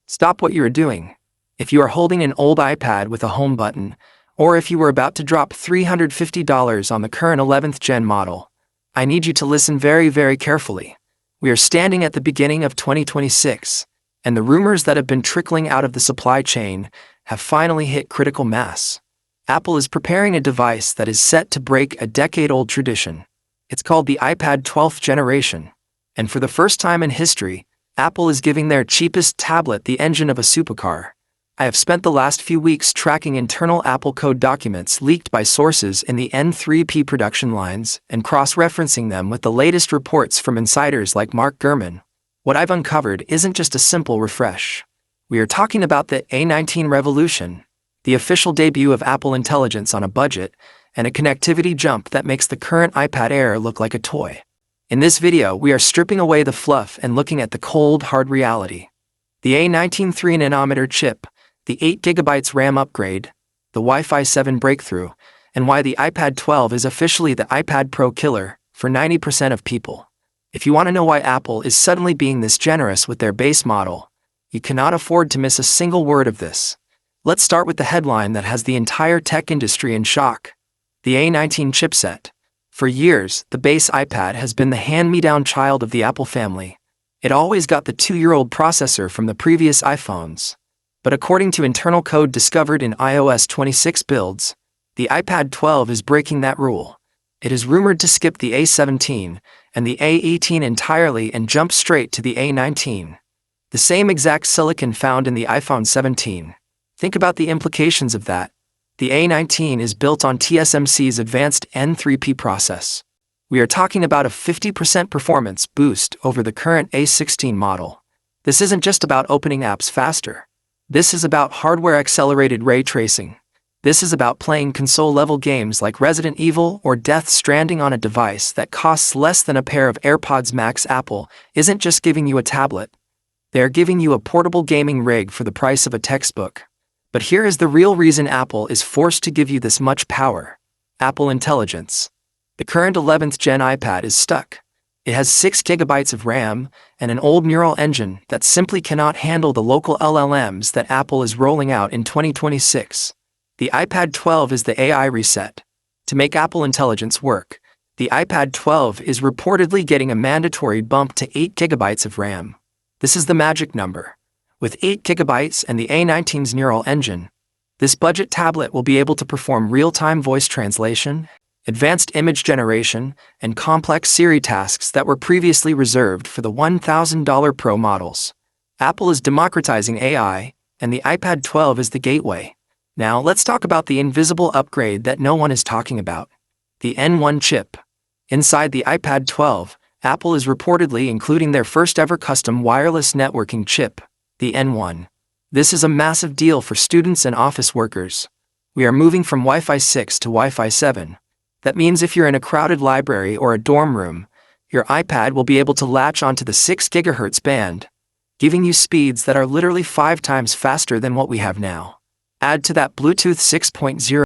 Stop what you are doing. If you are holding an old iPad with a home button, or if you were about to drop $350 on the current 11th gen model, I need you to listen very, very carefully. We are standing at the beginning of 2026, and the rumors that have been trickling out of the supply chain have finally hit critical mass. Apple is preparing a device that is set to break a decade-old tradition. It's called the iPad 12th generation, and for the first time in history, Apple is giving their cheapest tablet the engine of a supercar. I have spent the last few weeks tracking internal Apple code documents leaked by sources in the N3P production lines and cross-referencing them with the latest reports from insiders like Mark Gurman. What I've uncovered isn't just a simple refresh. We are talking about the A19 revolution, the official debut of Apple Intelligence on a budget, and a connectivity jump that makes the current iPad Air look like a toy. In this video, we are stripping away the fluff and looking at the cold, hard reality. The A19 3nm chip, the 8GB RAM upgrade, the Wi-Fi 7 breakthrough, and why the iPad 12 is officially the iPad Pro killer for 90% of people. If you want to know why Apple is suddenly being this generous with their base model, you cannot afford to miss a single word of this. Let's start with the headline that has the entire tech industry in shock. The A19 chipset. For years, the base iPad has been the hand-me-down child of the Apple family. It always got the 2-year-old processor from the previous iPhones. But according to internal code discovered in iOS 26 builds, the iPad 12 is breaking that rule. It is rumored to skip the A17 and the A18 entirely and jump straight to the A19. The same exact silicon found in the iPhone 17. Think about the implications of that. The A19 is built on TSMC's advanced N3P process. We are talking about a 50% performance boost over the current A16 model. This isn't just about opening apps faster. This is about hardware-accelerated ray tracing. This is about playing console-level games like Resident Evil or Death Stranding on a device that costs less than a pair of AirPods Max. Apple isn't just giving you a tablet. They are giving you a portable gaming rig for the price of a textbook. But here is the real reason Apple is forced to give you this much power. Apple Intelligence. The current 11th gen iPad is stuck. It has 6GB of RAM and an old neural engine that simply cannot handle the local LLMs that Apple is rolling out in 2026. The iPad 12 is the AI reset. To make Apple Intelligence work, the iPad 12 is reportedly getting a mandatory bump to 8GB of RAM. This is the magic number. With 8GB and the A19's neural engine, this budget tablet will be able to perform real-time voice translation, advanced image generation, and complex Siri tasks that were previously reserved for the $1,000 Pro models. Apple is democratizing AI, and the iPad 12 is the gateway. Now let's talk about the invisible upgrade that no one is talking about. The N1 chip. Inside the iPad 12, Apple is reportedly including their first-ever custom wireless networking chip, the N1. This is a massive deal for students and office workers. We are moving from Wi-Fi 6 to Wi-Fi 7. That means if you're in a crowded library or a dorm room, your iPad will be able to latch onto the 6 GHz band, giving you speeds that are literally 5 times faster than what we have now. Add to that Bluetooth 6.0